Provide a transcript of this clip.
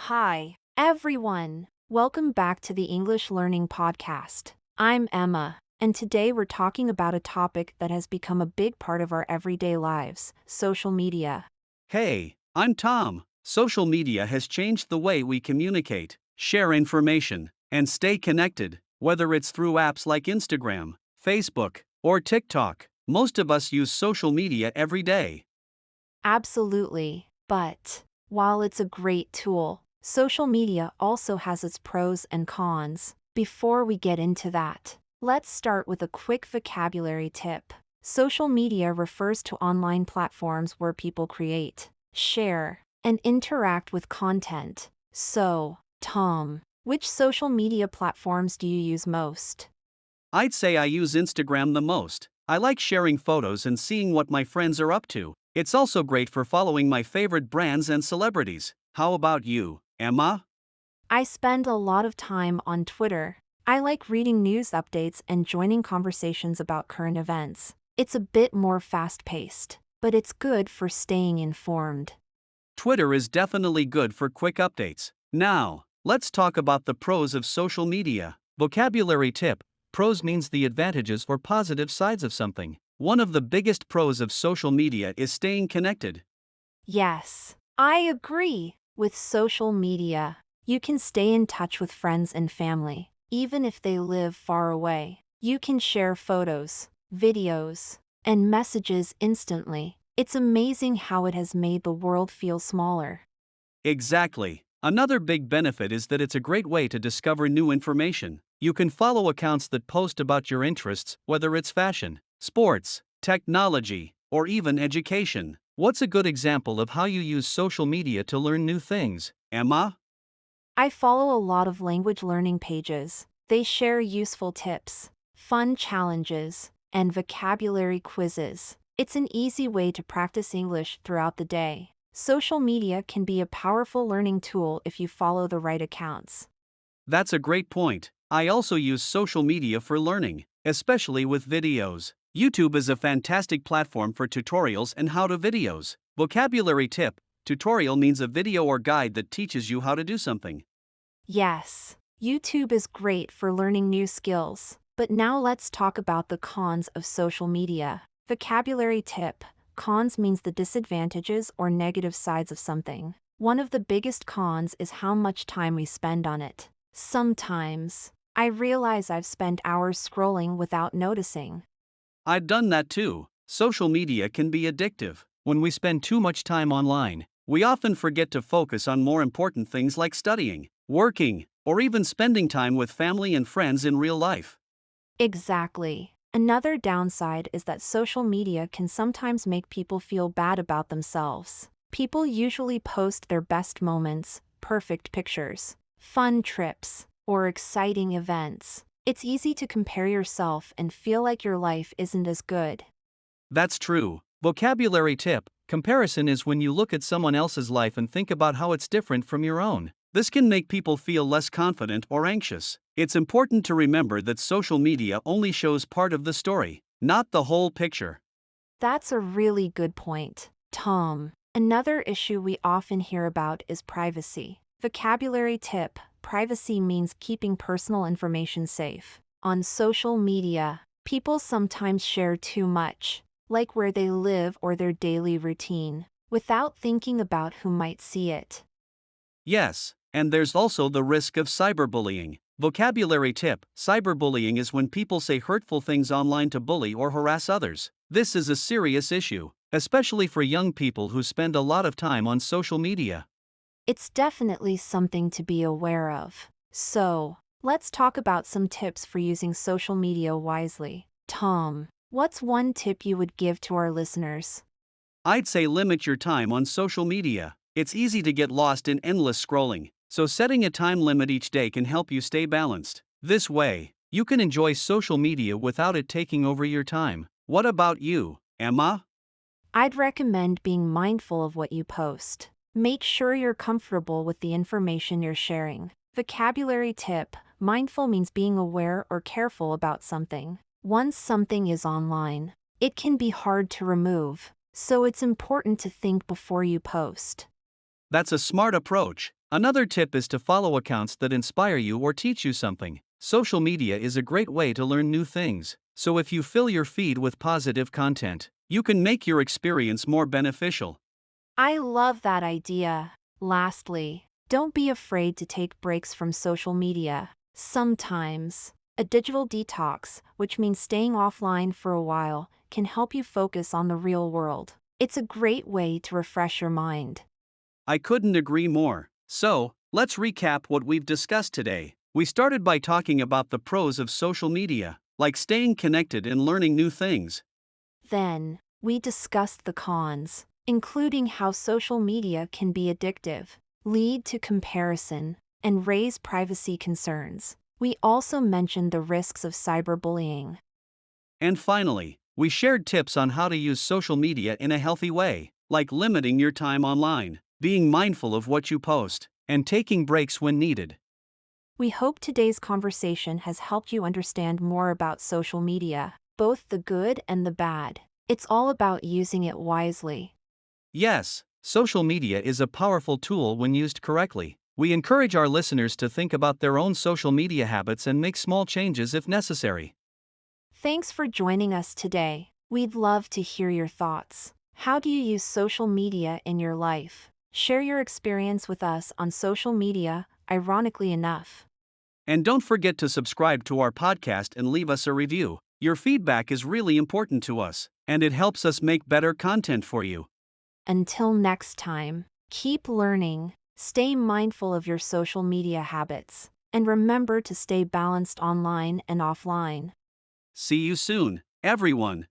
Hi, everyone. Welcome back to the English Learning Podcast. I'm Emma, and today we're talking about a topic that has become a big part of our everyday lives: social media. Hey, I'm Tom. Social media has changed the way we communicate, share information, and stay connected, whether it's through apps like Instagram, Facebook, or TikTok. Most of us use social media every day. Absolutely. But while it's a great tool, social media also has its pros and cons. Before we get into that, let's start with a quick vocabulary tip. Social media refers to online platforms where people create, share, and interact with content. So, Tom, which social media platforms do you use most? I'd say I use Instagram the most. I like sharing photos and seeing what my friends are up to. It's also great for following my favorite brands and celebrities. How about you, Emma? I spend a lot of time on Twitter. I like reading news updates and joining conversations about current events. It's a bit more fast-paced, but it's good for staying informed. Twitter is definitely good for quick updates. Now, let's talk about the pros of social media. Vocabulary tip: pros means the advantages or positive sides of something. One of the biggest pros of social media is staying connected. Yes, I agree. With social media, you can stay in touch with friends and family, even if they live far away. You can share photos, videos, and messages instantly. It's amazing how it has made the world feel smaller. Exactly. Another big benefit is that it's a great way to discover new information. You can follow accounts that post about your interests, whether it's fashion, sports, technology, or even education. What's a good example of how you use social media to learn new things, Emma? I follow a lot of language learning pages. They share useful tips, fun challenges, and vocabulary quizzes. It's an easy way to practice English throughout the day. Social media can be a powerful learning tool if you follow the right accounts. That's a great point. I also use social media for learning, especially with videos. YouTube is a fantastic platform for tutorials and how-to videos. Vocabulary tip: tutorial means a video or guide that teaches you how to do something. Yes, YouTube is great for learning new skills. But now let's talk about the cons of social media. Vocabulary tip: cons means the disadvantages or negative sides of something. One of the biggest cons is how much time we spend on it. Sometimes, I realize I've spent hours scrolling without noticing. I've done that too. Social media can be addictive. When we spend too much time online, we often forget to focus on more important things like studying, working, or even spending time with family and friends in real life. Exactly. Another downside is that social media can sometimes make people feel bad about themselves. People usually post their best moments, perfect pictures, fun trips, or exciting events. It's easy to compare yourself and feel like your life isn't as good. That's true. Vocabulary tip: comparison is when you look at someone else's life and think about how it's different from your own. This can make people feel less confident or anxious. It's important to remember that social media only shows part of the story, not the whole picture. That's a really good point, Tom. Another issue we often hear about is privacy. Vocabulary tip: privacy means keeping personal information safe. On social media, people sometimes share too much, like where they live or their daily routine, without thinking about who might see it. Yes, and there's also the risk of cyberbullying. Vocabulary tip: cyberbullying is when people say hurtful things online to bully or harass others. This is a serious issue, especially for young people who spend a lot of time on social media. It's definitely something to be aware of. So, let's talk about some tips for using social media wisely. Tom, what's one tip you would give to our listeners? I'd say limit your time on social media. It's easy to get lost in endless scrolling, so setting a time limit each day can help you stay balanced. This way, you can enjoy social media without it taking over your time. What about you, Emma? I'd recommend being mindful of what you post. Make sure you're comfortable with the information you're sharing. Vocabulary tip: mindful means being aware or careful about something. Once something is online, it can be hard to remove, so it's important to think before you post. That's a smart approach. Another tip is to follow accounts that inspire you or teach you something. Social media is a great way to learn new things, so if you fill your feed with positive content, you can make your experience more beneficial. I love that idea. Lastly, don't be afraid to take breaks from social media. Sometimes, a digital detox, which means staying offline for a while, can help you focus on the real world. It's a great way to refresh your mind. I couldn't agree more. So, let's recap what we've discussed today. We started by talking about the pros of social media, like staying connected and learning new things. Then, we discussed the cons, including how social media can be addictive, lead to comparison, and raise privacy concerns. We also mentioned the risks of cyberbullying. And finally, we shared tips on how to use social media in a healthy way, like limiting your time online, being mindful of what you post, and taking breaks when needed. We hope today's conversation has helped you understand more about social media, both the good and the bad. It's all about using it wisely. Yes, social media is a powerful tool when used correctly. We encourage our listeners to think about their own social media habits and make small changes if necessary. Thanks for joining us today. We'd love to hear your thoughts. How do you use social media in your life? Share your experience with us on social media, ironically enough. And don't forget to subscribe to our podcast and leave us a review. Your feedback is really important to us, and it helps us make better content for you. Until next time, keep learning, stay mindful of your social media habits, and remember to stay balanced online and offline. See you soon, everyone.